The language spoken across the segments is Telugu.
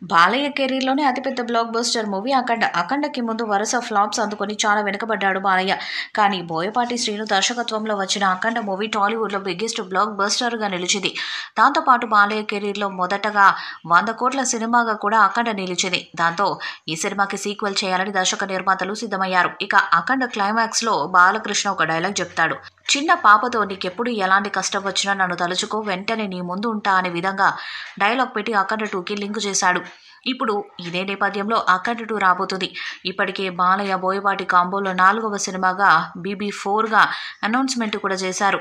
బాలయ్య కెరీర్‌లోనే అతిపెద్ద బ్లాక్ బస్టర్ మూవీ 'అఖండ'. 'అఖండ'కి ముందు వరుస ఫ్లాప్స్ అందుకొని చాలా వెనుకబడ్డాడు బాలయ్య. కానీ బోయపాటి శ్రీను దర్శకత్వంలో వచ్చిన 'అఖండ' మూవీ టాలీవుడ్‌లో బిగ్గెస్ట్ బ్లాక్ బస్టర్‌గా నిలిచింది. దాంతో పాటు బాలయ్య కెరీర్‌లో మొదటగా 100 కోట్ల సినిమాగా కూడా 'అఖండ' నిలిచింది. దాంతో ఈ సినిమాకి సీక్వెల్ చేయాలని దర్శక నిర్మాతలు సిద్ధమయ్యారు. ఇక 'అఖండ' క్లైమాక్స్‌లో బాలకృష్ణ ఒక డైలాగ్ చెప్తాడు. చిన్న పాపతో నీకెప్పుడు ఎలాంటి కష్టం వచ్చినా నన్ను తలుచుకో, వెంటనే నీ ముందు ఉంటా అనే విధంగా డైలాగ్ పెట్టి 'అఖండ 2కి లింక్ చేశాడు. ఇప్పుడు ఇదే నేపథ్యంలో 'అఖండ 2' రాబోతుంది. ఇప్పటికే బాలయ్య బోయపాటి కాంబోలో 4వ సినిమాగా BB4గా అనౌన్స్మెంట్ కూడా చేశారు.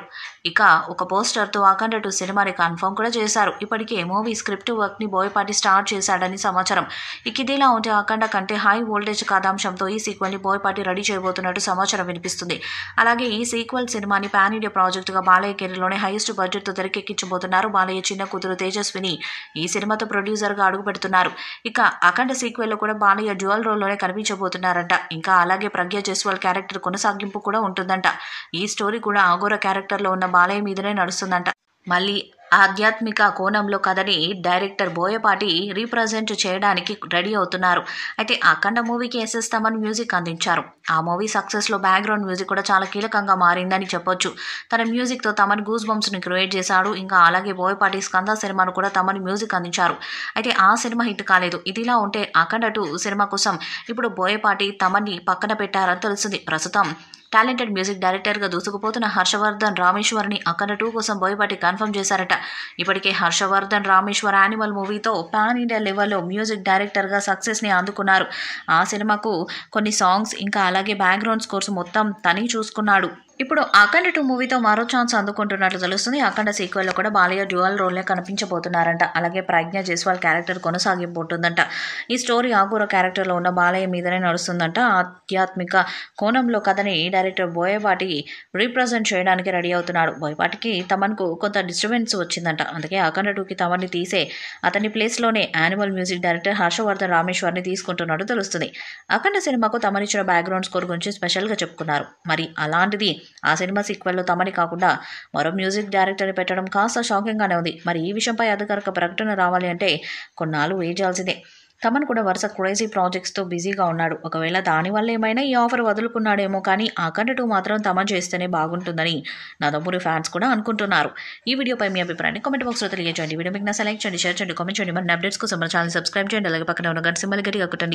ఇక ఒక పోస్టర్తో 'అఖండ 2' సినిమాని కన్ఫర్మ్ కూడా చేశారు. ఇప్పటికే మూవీ స్క్రిప్ట్ వర్క్ని బోయపాటి స్టార్ట్ చేశాడని సమాచారం. ఇక ఇదిలా ఉంటే 'అఖండ' కంటే హై వోల్టేజ్ కథాంశంతో ఈ సీక్వెల్ని బోయపాటి రెడీ చేయబోతున్నట్టు సమాచారం వినిపిస్తుంది. అలాగే ఈ సీక్వెల్ సినిమాని పాన్ ఇండియా ప్రాజెక్టుగా బాలయ్య కెరీర్‌లోనే హైయెస్ట్ బడ్జెట్తో తెరకెక్కించబోతున్నారు. బాలయ్య చిన్న కూతురు తేజస్విని ఈ సినిమాతో ప్రొడ్యూసర్గా అడుగుపెడుతున్నారు. ఇక 'అఖండ' సీక్వెల్లో కూడా బాలయ్య డ్యూయల్ రోల్లోనే కనిపించబోతున్నారంట. ఇంకా అలాగే ప్రజ్ఞ జైస్వాల్ క్యారెక్టర్ కొనసాగింపు కూడా ఉంటుందంట. ఈ స్టోరీ కూడా అఘోర క్యారెక్టర్లో ఉన్న బాలయ్య మీదనే నడుస్తుందంట. మళ్ళీ ఆధ్యాత్మిక కోణంలో కథని డైరెక్టర్ బోయపాటి రీప్రజెంట్ చేయడానికి రెడీ అవుతున్నారు. అయితే 'అఖండ' మూవీకి ఎస్ఎస్ తమన్ మ్యూజిక్ అందించారు. ఆ మూవీ సక్సెస్లో బ్యాక్గ్రౌండ్ మ్యూజిక్ కూడా చాలా కీలకంగా మారిందని చెప్పొచ్చు. తన మ్యూజిక్తో తమన్ గూస్ బంప్స్ని క్రియేట్ చేశాడు. ఇంకా అలాగే బోయపాటి 'స్కంద' సినిమాను కూడా తమన్ మ్యూజిక్ అందించారు. అయితే ఆ సినిమా హిట్ కాలేదు. ఇదిలా ఉంటే 'అఖండ 2' సినిమా కోసం ఇప్పుడు బోయపాటి తమన్ని పక్కన పెట్టారని తెలుస్తుంది. ప్రస్తుతం టాలెంటెడ్ మ్యూజిక్ డైరెక్టర్గా దూసుకుపోతున్న హర్షవర్ధన్ రామేశ్వర్ని 'అఖండ 2' కోసం బోయపాటి కన్ఫర్మ్ చేశారట. ఇప్పటికే హర్షవర్ధన్ రామేశ్వర్ యానిమల్ మూవీతో పాన్ ఇండియా లెవెల్లో మ్యూజిక్ డైరెక్టర్గా సక్సెస్ని అందుకున్నారు. ఆ సినిమాకు కొన్ని సాంగ్స్ ఇంకా అలాగే బ్యాక్గ్రౌండ్ స్కోర్స్ మొత్తం తనే చూసుకున్నాడు. ఇప్పుడు 'అఖండ 2' మూవీతో మరో ఛాన్స్ అందుకుంటున్నట్లు తెలుస్తుంది. 'అఖండ' సీక్వెల్లో కూడా బాలయ్య డ్యూయల్ రోల్నే కనిపించబోతున్నారంట. అలాగే ప్రజ్ఞ జైస్వాల్ క్యారెక్టర్ కొనసాగింపు ఉంటుందంట. ఈ స్టోరీ అఘోర క్యారెక్టర్లో ఉన్న బాలయ్య మీదనే నడుస్తుందంట. ఆధ్యాత్మిక కోణంలో కథని డైరెక్టర్ బోయపాటి రీప్రజెంట్ చేయడానికి రెడీ అవుతున్నాడు. బోయపాటికి తమన్కు కొంత డిస్టర్బెన్స్ వచ్చిందంట. అందుకే 'అఖండ 2'కి తమన్ని తీసే అతని ప్లేస్లోనే యానిమల్ మ్యూజిక్ డైరెక్టర్ హర్షవర్ధన్ రామేశ్వర్ని తీసుకుంటున్నట్టు తెలుస్తుంది. 'అఖండ' సినిమాకు తమనిచ్చిన బ్యాక్గ్రౌండ్ స్కోర్ గురించి స్పెషల్గా చెప్పుకున్నారు. మరి అలాంటిది ఆ సినిమా సీక్వెల్లో తమని కాకుండా మరో మ్యూజిక్ డైరెక్టర్ని పెట్టడం కాస్త షాకింగ్గానే ఉంది. మరి ఈ విషయంపై అధికారిక ప్రకటన రావాలి అంటే కొన్నాళ్ళు వెయిట్ చేయాల్సిందే. తమన్ కూడా వరుస క్రేజీ ప్రాజెక్ట్స్తో బిజీగా ఉన్నాడు. ఒకవేళ దానివల్ల ఏమైనా ఈ ఆఫర్ వదులుకున్నాడేమో. కానీ 'అఖండ 2' మాత్రం తమన్ చేస్తేనే బాగుంటుందని నందమూరి ఫ్యాన్స్ కూడా అనుకుంటున్నారు. ఈ వీడియోపై మీ అభిప్రాయాన్ని కామెంట్ బాక్స్లో తెలియజేయండి. వీడియో మీకు నచ్చితే లైక్ చేయండి, షేర్ చేయండి, కామెంట్ చేయండి. మరిన్ని అప్డేట్స్ కోసం మన ఛానల్ సబ్స్క్రైబ్ చేయండి. అలాగే పక్కన ఉన్న గంట సింబల్ గట్టిగా కొట్టండి.